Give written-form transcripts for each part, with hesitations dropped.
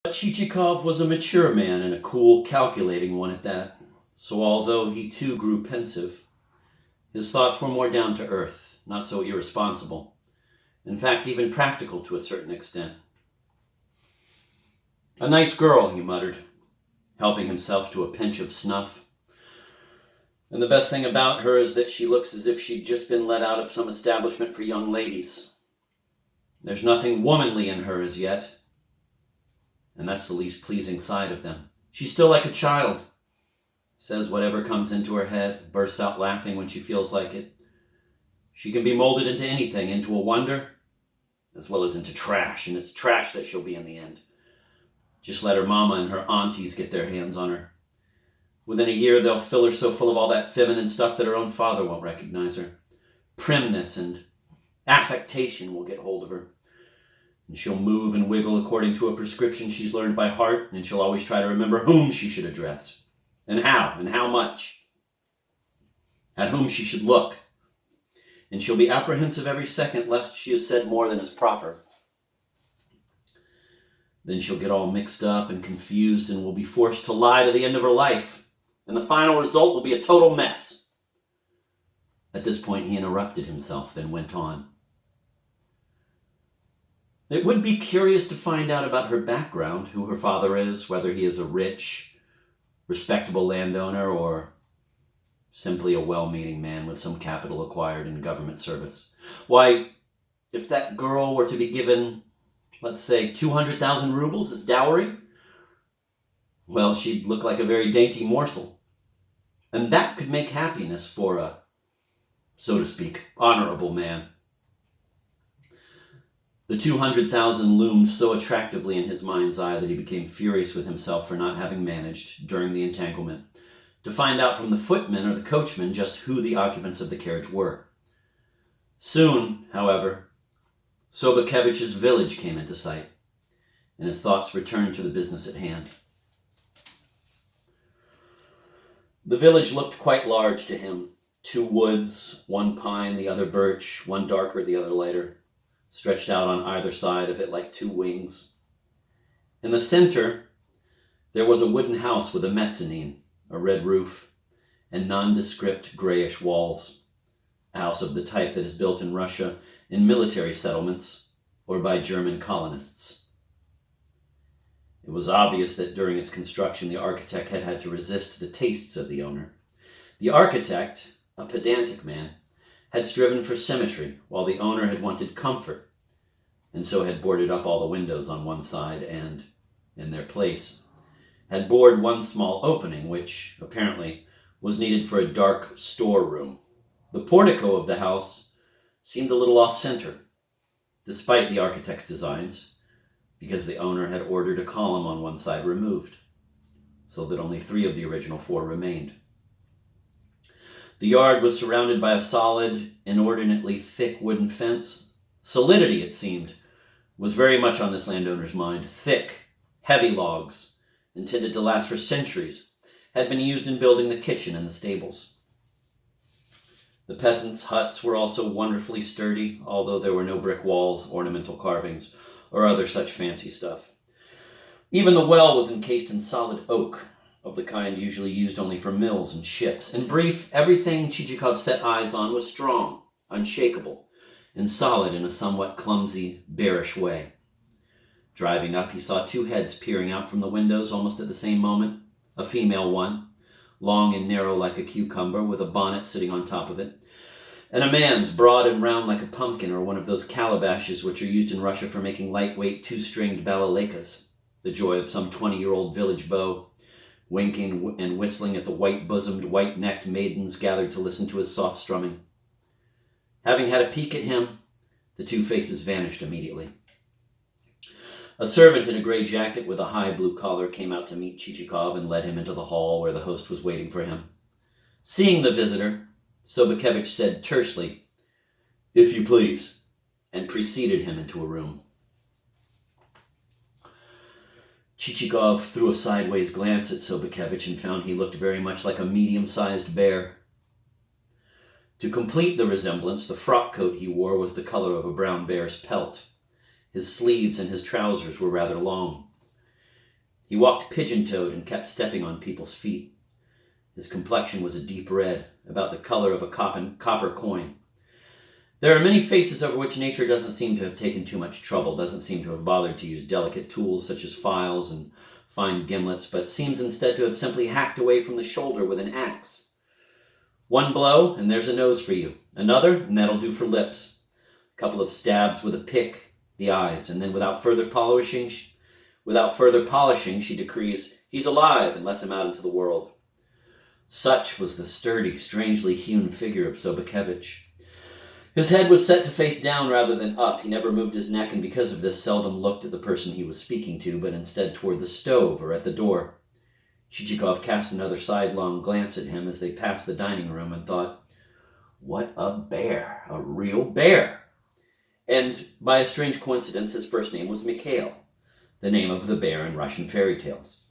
Chichikov was a mature man and a cool, calculating one at that, so although he too grew pensive, his thoughts were more down to earth, not so irresponsible, in fact even practical to a certain extent. "A nice girl," he muttered, helping himself to a pinch of snuff. "And the best thing about her is that she looks as if she'd just been let out of some establishment for young ladies. There's nothing womanly in her as yet, and that's the least pleasing side of them. She's still like a child, says whatever comes into her head, bursts out laughing when she feels like it. She can be molded into anything, into a wonder, as well as into trash, and it's trash that she'll be in the end. Just let her mama and her aunties get their hands on her. Within a year, they'll fill her so full of all that feminine stuff that her own father won't recognize her. Primness and affectation will get hold of her. And she'll move and wiggle according to a prescription she's learned by heart, and she'll always try to remember whom she should address, and how much, at whom she should look. And she'll be apprehensive every second lest she has said more than is proper. Then she'll get all mixed up and confused and will be forced to lie to the end of her life, and the final result will be a total mess." At this point he interrupted himself, then went on. "It would be curious to find out about her background, who her father is, whether he is a rich, respectable landowner or simply a well-meaning man with some capital acquired in government service. Why, if that girl were to be given, let's say, 200,000 rubles as dowry, well, she'd look like a very dainty morsel. And that could make happiness for a, so to speak, honorable man." The 200,000 loomed so attractively in his mind's eye that he became furious with himself for not having managed, during the entanglement, to find out from the footman or the coachman just who the occupants of the carriage were. Soon, however, Sobokevich's village came into sight, and his thoughts returned to the business at hand. The village looked quite large to him. 2 woods, one pine, the other birch, one darker, the other lighter, stretched out on either side of it like 2 wings. In the center, there was a wooden house with a mezzanine, a red roof, and nondescript grayish walls. A house of the type that is built in Russia in military settlements or by German colonists. It was obvious that during its construction the architect had had to resist the tastes of the owner. The architect, a pedantic man, had striven for symmetry, while the owner had wanted comfort, and so had boarded up all the windows on one side and, in their place, had bored one small opening, which, apparently, was needed for a dark storeroom. The portico of the house seemed a little off-center, despite the architect's designs, because the owner had ordered a column on one side removed, so that only 3 of the original 4 remained. The yard was surrounded by a solid, inordinately thick wooden fence. Solidity, it seemed, was very much on this landowner's mind. Thick, heavy logs, intended to last for centuries, had been used in building the kitchen and the stables. The peasants' huts were also wonderfully sturdy, although there were no brick walls, ornamental carvings, or other such fancy stuff. Even the well was encased in solid oak, of the kind usually used only for mills and ships. In brief, everything Chichikov set eyes on was strong, unshakable, and solid in a somewhat clumsy, bearish way. Driving up, he saw 2 heads peering out from the windows almost at the same moment. A female one, long and narrow like a cucumber, with a bonnet sitting on top of it, and a man's, broad and round like a pumpkin or one of those calabashes which are used in Russia for making lightweight 2-stringed balalaicas, the joy of some 20-year-old village beau, winking and whistling at the white-bosomed, white-necked maidens gathered to listen to his soft strumming. Having had a peek at him, the 2 faces vanished immediately. A servant in a gray jacket with a high blue collar came out to meet Chichikov and led him into the hall where the host was waiting for him. Seeing the visitor, Sobakevich said tersely, "If you please," and preceded him into a room. Chichikov threw a sideways glance at Sobakevich and found he looked very much like a medium-sized bear. To complete the resemblance, the frock coat he wore was the color of a brown bear's pelt. His sleeves and his trousers were rather long. He walked pigeon-toed and kept stepping on people's feet. His complexion was a deep red, about the color of a copper coin. There are many faces over which nature doesn't seem to have taken too much trouble, doesn't seem to have bothered to use delicate tools such as files and fine gimlets, but seems instead to have simply hacked away from the shoulder with an axe. One blow, and there's a nose for you. Another, and that'll do for lips. A couple of stabs with a pick, the eyes, and then without further polishing, she decrees, "He's alive," and lets him out into the world. Such was the sturdy, strangely hewn figure of Sobakevich. His head was set to face down rather than up. He never moved his neck, and because of this seldom looked at the person he was speaking to, but instead toward the stove or at the door. Chichikov cast another sidelong glance at him as they passed the dining room and thought, "What a bear! A real bear!" And, by a strange coincidence, his first name was Mikhail, the name of the bear in Russian fairy tales.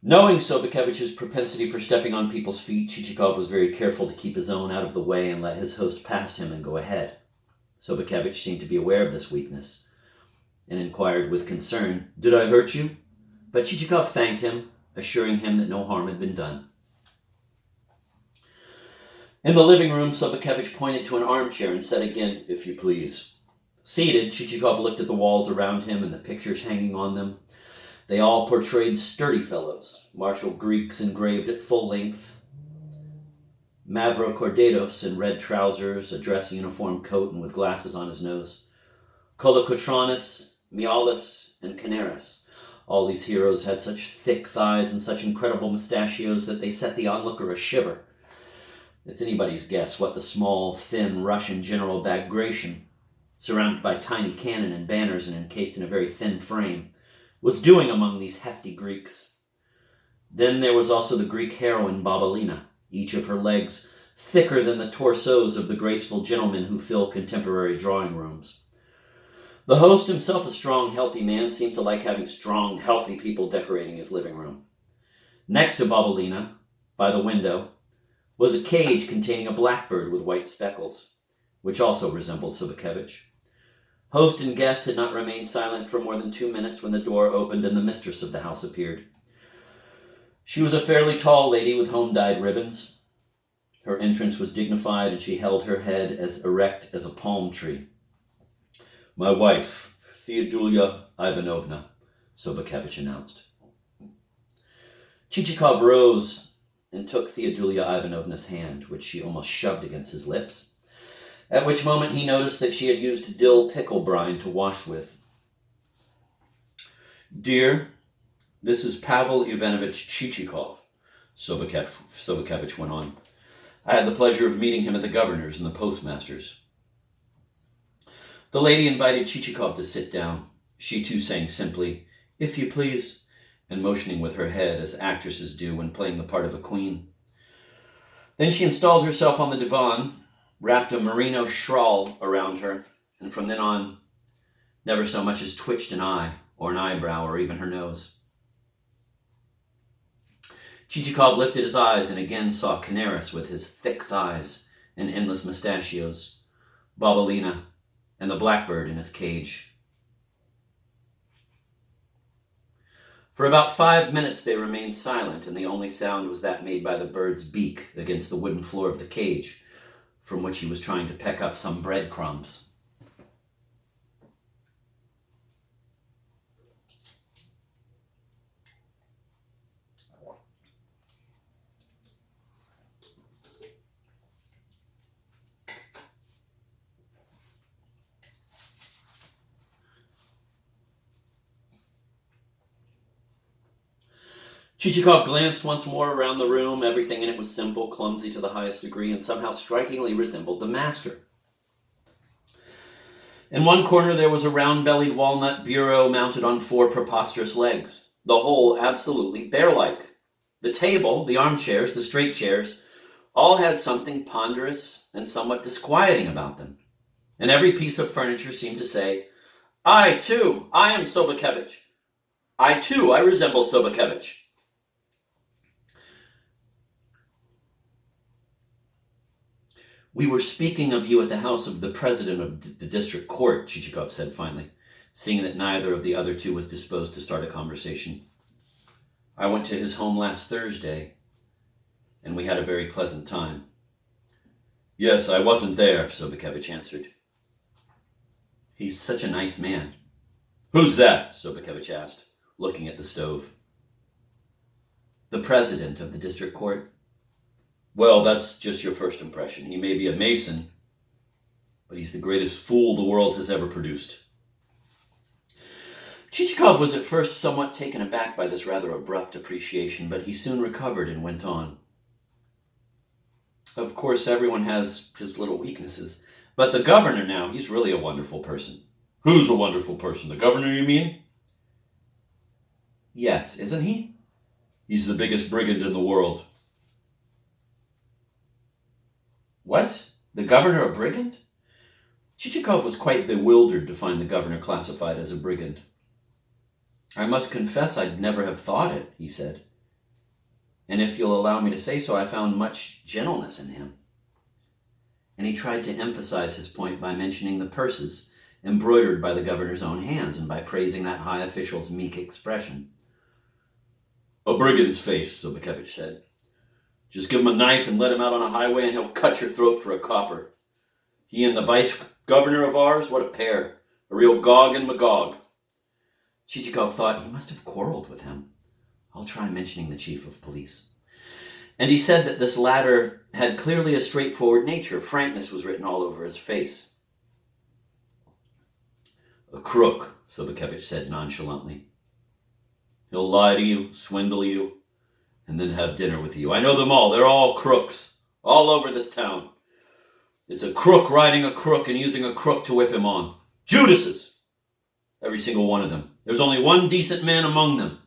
Knowing Sobakevich's propensity for stepping on people's feet, Chichikov was very careful to keep his own out of the way and let his host pass him and go ahead. Sobakevich seemed to be aware of this weakness, and inquired with concern, "Did I hurt you?" But Chichikov thanked him, assuring him that no harm had been done. In the living room, Sobakevich pointed to an armchair and said again, "If you please." Seated, Chichikov looked at the walls around him and the pictures hanging on them. They all portrayed sturdy fellows, martial Greeks engraved at full length, Mavrocordatos in red trousers, a dress uniform coat, and with glasses on his nose, Kolokotronis, Mialis, and Canaris. All these heroes had such thick thighs and such incredible mustachios that they set the onlooker a shiver. It's anybody's guess what the small, thin Russian General Bagration, surrounded by tiny cannon and banners and encased in a very thin frame, was doing among these hefty Greeks. Then there was also the Greek heroine Babalina, each of her legs thicker than the torsos of the graceful gentlemen who fill contemporary drawing rooms. The host, himself a strong, healthy man, seemed to like having strong, healthy people decorating his living room. Next to Babalina, by the window, was a cage containing a blackbird with white speckles, which also resembled Sobakevich. Host and guest had not remained silent for more than 2 minutes when the door opened and the mistress of the house appeared. She was a fairly tall lady with home-dyed ribbons. Her entrance was dignified, and she held her head as erect as a palm tree. "My wife, Theodulia Ivanovna," Sobakevich announced. Chichikov rose and took Theodulia Ivanovna's hand, which she almost shoved against his lips, at which moment he noticed that she had used dill pickle brine to wash with. "Dear, this is Pavel Ivanovich Chichikov," Sobakevich went on. "I had the pleasure of meeting him at the governor's and the postmaster's." The lady invited Chichikov to sit down. She too sang simply, "If you please," and motioning with her head as actresses do when playing the part of a queen. Then she installed herself on the divan, wrapped a merino shawl around her, and from then on never so much as twitched an eye, or an eyebrow, or even her nose. Chichikov lifted his eyes and again saw Canaris with his thick thighs and endless mustachios, Babalina, and the blackbird in his cage. For about 5 minutes they remained silent, and the only sound was that made by the bird's beak against the wooden floor of the cage, from which he was trying to peck up some breadcrumbs. Chichikov glanced once more around the room. Everything in it was simple, clumsy to the highest degree, and somehow strikingly resembled the master. In one corner there was a round-bellied walnut bureau mounted on 4 preposterous legs, the whole absolutely bear-like. The table, the armchairs, the straight chairs, all had something ponderous and somewhat disquieting about them, and every piece of furniture seemed to say, I am Sobakevich. I resemble Sobakevich." "We were speaking of you at the house of the president of the district court," Chichikov said finally. seeing that neither of the other two was disposed to start a conversation. I went to his home last Thursday, and we had a very pleasant time. Yes, I wasn't there, Sobakevich answered. He's such a nice man. Who's that? Sobakevich asked, looking at the stove. The president of the district court. Well, that's just your first impression. He may be a Mason, but he's the greatest fool the world has ever produced. Chichikov was at first somewhat taken aback by this rather abrupt appreciation, but he soon recovered and went on. Of course, everyone has his little weaknesses, but the governor now, he's really a wonderful person. Who's a wonderful person? The governor, you mean? Yes, isn't he? He's the biggest brigand in the world. What? The governor a brigand? Chichikov was quite bewildered to find the governor classified as a brigand. I must confess I'd never have thought it, he said. And if you'll allow me to say so, I found much gentleness in him. And he tried to emphasize his point by mentioning the purses embroidered by the governor's own hands and by praising that high official's meek expression. A brigand's face, Sobakevich said. Just give him a knife and let him out on a highway and he'll cut your throat for a copper. He and the vice-governor of ours, what a pair. A real Gog and Magog. Chichikov thought he must have quarreled with him. I'll try mentioning the chief of police. And he said that this latter had clearly a straightforward nature. Frankness was written all over his face. A crook, Sobakevich said nonchalantly. He'll lie to you, swindle you, and then have dinner with you. I know them all. They're all crooks, all over this town. It's a crook riding a crook and using a crook to whip him on. Judases! Every single one of them. There's only one decent man among them.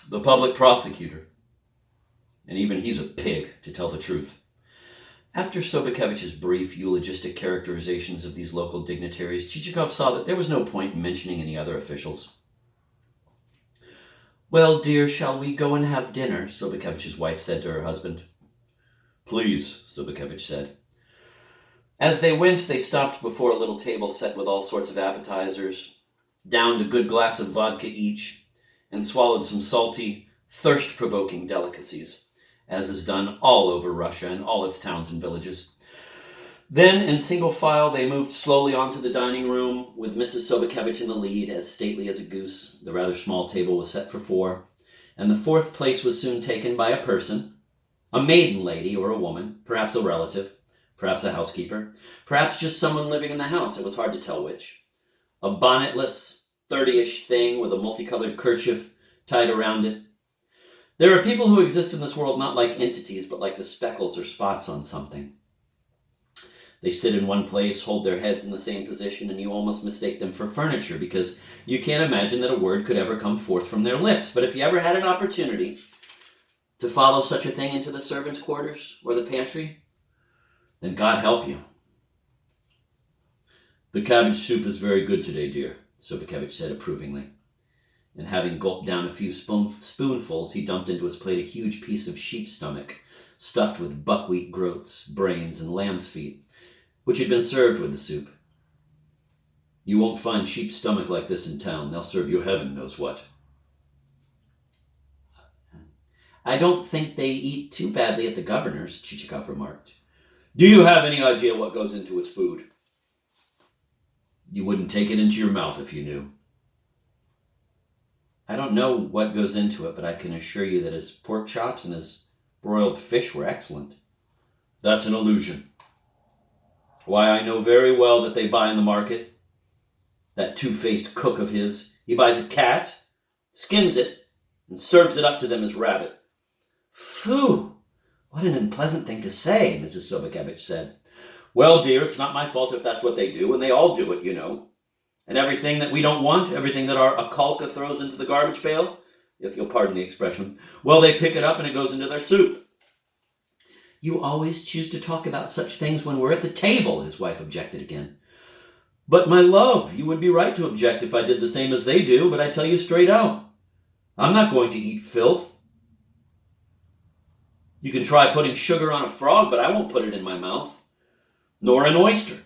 The public prosecutor. And even he's a pig, to tell the truth. After Sobakevich's brief eulogistic characterizations of these local dignitaries, Chichikov saw that there was no point in mentioning any other officials. Well, dear, shall we go and have dinner? Sobakevich's wife said to her husband. Please, Sobakevich said. As they went, they stopped before a little table set with all sorts of appetizers, downed a good glass of vodka each, and swallowed some salty, thirst-provoking delicacies, as is done all over Russia and all its towns and villages. Then, in single file, they moved slowly onto the dining room, with Mrs. Sobakevich in the lead, as stately as a goose. The rather small table was set for 4, and the 4th place was soon taken by a person, a maiden lady or a woman, perhaps a relative, perhaps a housekeeper, perhaps just someone living in the house. It was hard to tell which. A bonnetless, 30-ish thing with a multicolored kerchief tied around it. There are people who exist in this world not like entities, but like the speckles or spots on something. They sit in one place, hold their heads in the same position, and you almost mistake them for furniture because you can't imagine that a word could ever come forth from their lips. But if you ever had an opportunity to follow such a thing into the servants' quarters or the pantry, then God help you. The cabbage soup is very good today, dear, Sobakevich said approvingly. And having gulped down a few spoonfuls, he dumped into his plate a huge piece of sheep's stomach, stuffed with buckwheat groats, brains, and lamb's feet, which had been served with the soup. You won't find sheep's stomach like this in town. They'll serve you heaven knows what. I don't think they eat too badly at the governor's, Chichikov remarked. Do you have any idea what goes into his food? You wouldn't take it into your mouth if you knew. I don't know what goes into it, but I can assure you that his pork chops and his broiled fish were excellent. That's an illusion. Why, I know very well that they buy in the market. That two-faced cook of his, he buys a cat, skins it, and serves it up to them as rabbit. Phew! What an unpleasant thing to say, Mrs. Sobakevich said. Well, dear, it's not my fault if that's what they do, and they all do it, you know. And everything that we don't want, everything that our Akalka throws into the garbage pail, if you'll pardon the expression, well, they pick it up and it goes into their soup. You always choose to talk about such things when we're at the table, his wife objected again. But my love, you would be right to object if I did the same as they do, but I tell you straight out, I'm not going to eat filth. You can try putting sugar on a frog, but I won't put it in my mouth. Nor an oyster.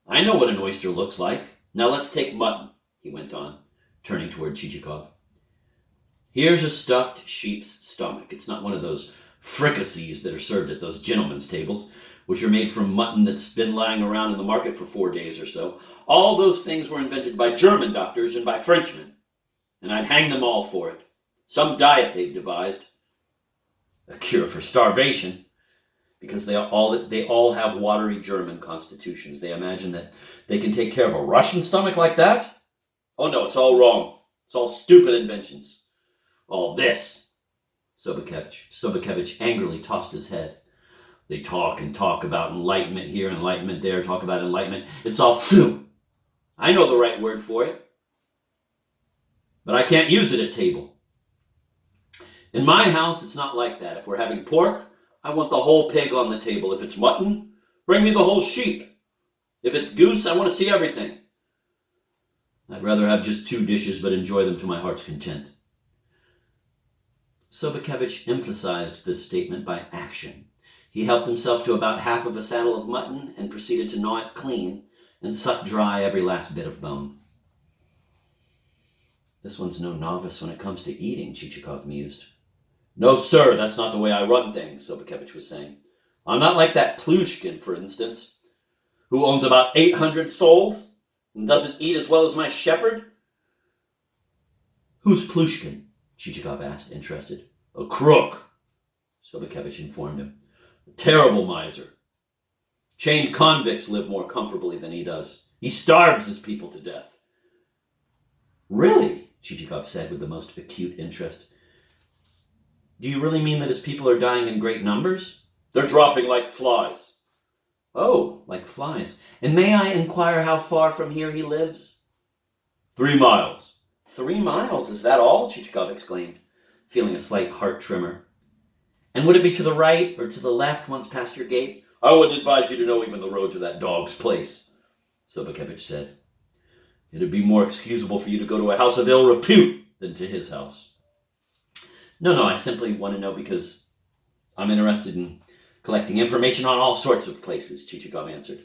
I know what an oyster looks like. Now let's take mutton, he went on, turning toward Chichikov. Here's a stuffed sheep's stomach. It's not one of those fricassees that are served at those gentlemen's tables, which are made from mutton that's been lying around in the market for 4 days or so. All those things were invented by German doctors and by Frenchmen, and I'd hang them all for it. Some diet they've devised, a cure for starvation, because they all have watery German constitutions. They imagine that they can take care of a Russian stomach like that? Oh no, it's all wrong. It's all stupid inventions. All this. Sobakevich angrily tossed his head. They talk and talk about enlightenment here, enlightenment there, talk about enlightenment. It's all phew. I know the right word for it, but I can't use it at table. In my house, it's not like that. If we're having pork, I want the whole pig on the table. If it's mutton, bring me the whole sheep. If it's goose, I want to see everything. I'd rather have just 2 dishes, but enjoy them to my heart's content. Sobakevich emphasized this statement by action. He helped himself to about half of a saddle of mutton and proceeded to gnaw it clean and suck dry every last bit of bone. This one's no novice when it comes to eating, Chichikov mused. No, sir, that's not the way I run things, Sobakevich was saying. I'm not like that Plushkin, for instance, who owns about 800 souls and doesn't eat as well as my shepherd. Who's Plushkin? Chichikov asked, interested. A crook, Sobakevich informed him. A terrible miser. Chained convicts live more comfortably than he does. He starves his people to death. Really? Chichikov said with the most acute interest. Do you really mean that his people are dying in great numbers? They're dropping like flies. Oh, like flies. And may I inquire how far from here he lives? 3 miles. 3 miles? Is that all? Chichikov exclaimed, feeling a slight heart tremor. And would it be to the right or to the left once past your gate? I wouldn't advise you to know even the road to that dog's place, Sobakevich said. It'd be more excusable for you to go to a house of ill repute than to his house. No, I simply want to know because I'm interested in collecting information on all sorts of places, Chichikov answered.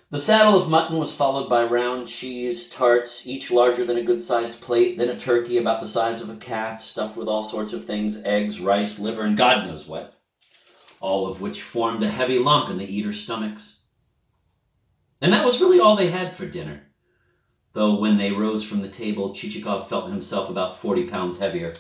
The saddle of mutton was followed by round cheese tarts, each larger than a good-sized plate, then a turkey about the size of a calf, stuffed with all sorts of things, eggs, rice, liver, and God knows what, all of which formed a heavy lump in the eaters' stomachs. And that was really all they had for dinner, though when they rose from the table, Chichikov felt himself about 40 pounds heavier.